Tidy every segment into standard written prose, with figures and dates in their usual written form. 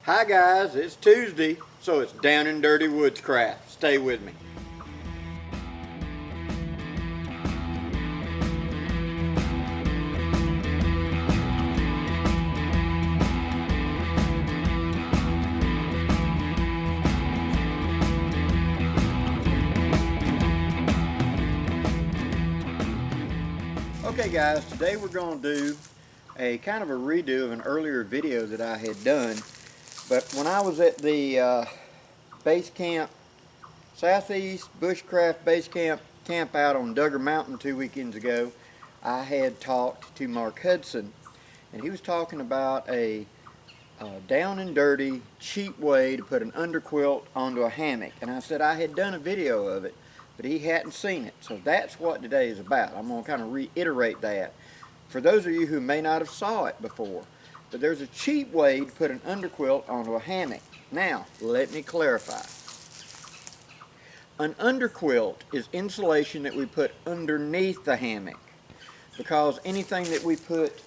Hi guys, it's Tuesday, so it's Down and Dirty Woodscraft. Stay with me. Okay guys, today we're going to do a kind of a redo of an earlier video that I had done. But when I was at the base camp, Southeast Bushcraft Base Camp out on Duggar Mountain 2 weekends ago, I had talked to Mark Hudson, and he was talking about a down and dirty, cheap way to put an underquilt onto a hammock. And I said I had done a video of it, but he hadn't seen it. So that's what today is about. I'm going to kind of reiterate that for those of you who may not have saw it before. But there's a cheap way to put an underquilt onto a hammock. Now, let me clarify. An underquilt is insulation that we put underneath the hammock, because anything that we put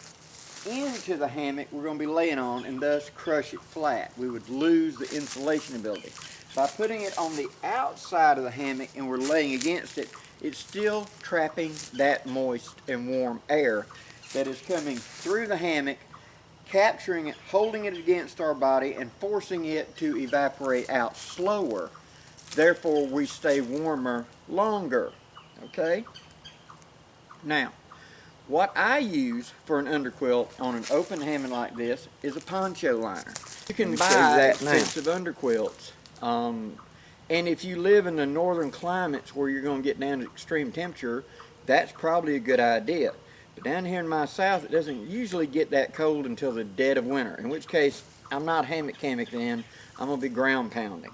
into the hammock we're going to be laying on and thus crush it flat. We would lose the insulation ability. By putting it on the outside of the hammock and we're laying against it, it's still trapping that moist and warm air that is coming through the hammock, capturing it, holding it against our body, and forcing it to evaporate out slower. Therefore, we stay warmer longer. Okay? Now, what I use for an underquilt on an open hammock like this is a poncho liner. You can buy expensive underquilts. And if you live in the northern climates where you're going to get down to extreme temperature, that's probably a good idea. But down here in my south, it doesn't usually get that cold until the dead of winter, in which case I'm not hammock then, I'm going to be ground pounding.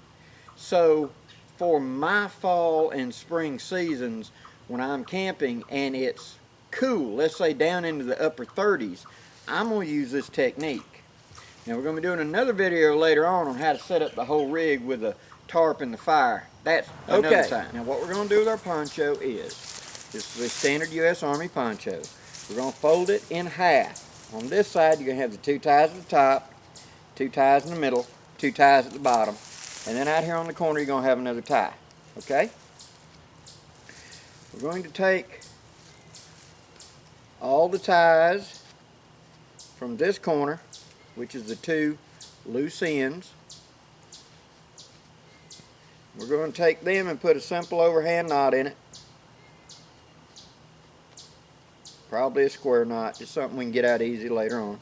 So for my fall and spring seasons, when I'm camping and it's cool, let's say down into the upper 30s, I'm going to use this technique. Now we're going to be doing another video later on how to set up the whole rig with the tarp and the fire. That's another time. Now what we're going to do with our poncho is, this is a standard U.S. Army poncho. We're going to fold it in half. On this side you're going to have the 2 ties at the top, 2 ties in the middle, 2 ties at the bottom, and then out here on the corner you're going to have another tie. Okay? We're going to take all the ties from this corner, which is the 2 loose ends. We're going to take them and put a simple overhand knot in it. Probably a square knot, just something we can get out easy later on.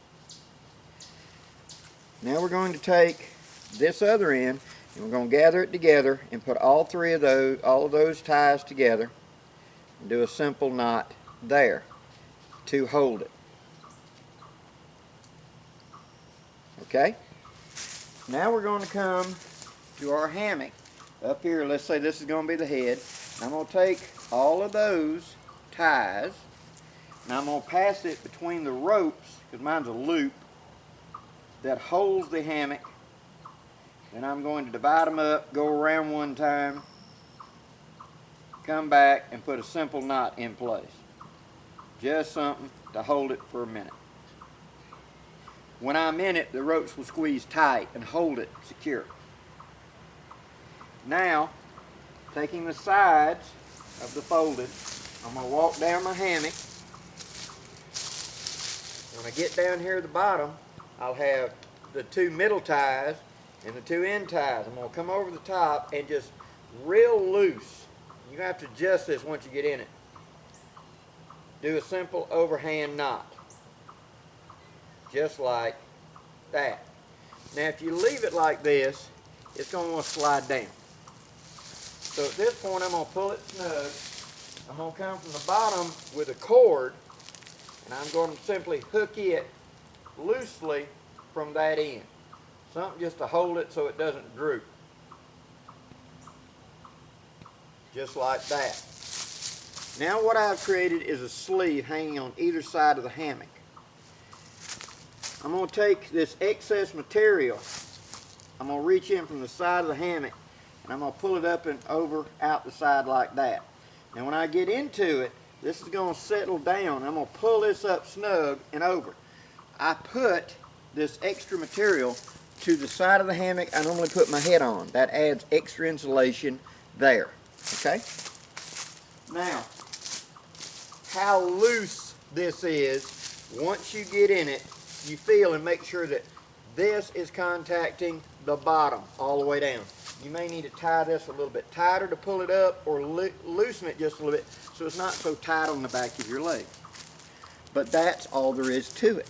Now we're going to take this other end and we're going to gather it together and put all of those ties together and do a simple knot there to hold it. Okay? Now we're going to come to our hammock. Up here, let's say this is going to be the head. I'm going to take all of those ties and I'm going to pass it between the ropes, because mine's a loop that holds the hammock. Then I'm going to divide them up, go around one time, come back and put a simple knot in place. Just something to hold it for a minute. When I'm in it, the ropes will squeeze tight and hold it secure. Now, taking the sides of the folded, I'm going to walk down my hammock. When I get down here at the bottom, I'll have the 2 middle ties and the 2 end ties. I'm going to come over the top and just real loose. You have to adjust this once you get in it. Do a simple overhand knot. Just like that. Now if you leave it like this, it's going to want to slide down. So at this point I'm going to pull it snug. I'm going to come from the bottom with a cord and I'm going to simply hook it loosely from that end. Something just to hold it so it doesn't droop. Just like that. Now what I've created is a sleeve hanging on either side of the hammock. I'm going to take this excess material, I'm going to reach in from the side of the hammock and I'm going to pull it up and over out the side like that. And when I get into it, this is going to settle down. I'm going to pull this up snug and over. I put this extra material to the side of the hammock I normally put my head on. That adds extra insulation there. Okay? Now, how loose this is, once you get in it, you feel and make sure that this is contacting the bottom all the way down. You may need to tie this a little bit tighter to pull it up, or loosen it just a little bit so it's not so tight on the back of your leg. But that's all there is to it.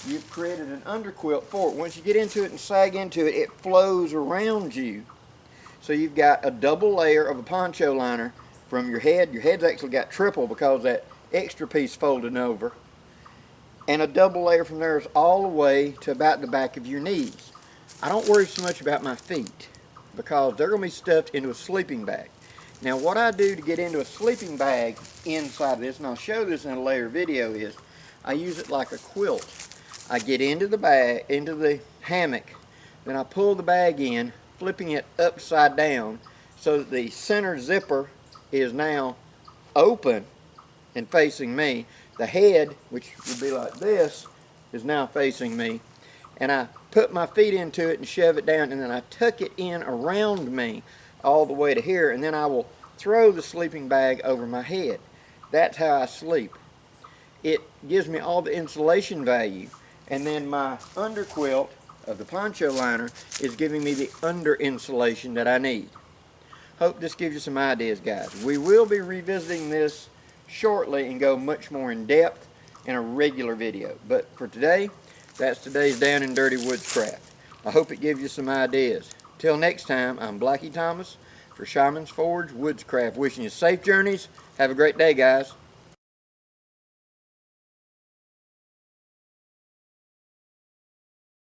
You've created an underquilt for it. Once you get into it and sag into it, it flows around you. So you've got a double layer of a poncho liner from your head. Your head's actually got triple because that extra piece folded over. And a double layer from there is all the way to about the back of your knees. I don't worry so much about my feet because they're going to be stuffed into a sleeping bag. Now what I do to get into a sleeping bag inside of this, and I'll show this in a later video, is I use it like a quilt. I get into the bag, into the hammock, then I pull the bag in, flipping it upside down so that the center zipper is now open and facing me. The head, which would be like this, is now facing me. And I put my feet into it and shove it down, and then I tuck it in around me all the way to here, and then I will throw the sleeping bag over my head. That's how I sleep. It gives me all the insulation value, and then my underquilt of the poncho liner is giving me the under insulation that I need. Hope this gives you some ideas, guys. We will be revisiting this shortly and go much more in depth in a regular video. But for today, that's today's Down and Dirty Woodscraft. I hope it gives you some ideas. Till next time, I'm Blackie Thomas for Shaman's Forge Woodscraft. Wishing you safe journeys. Have a great day, guys.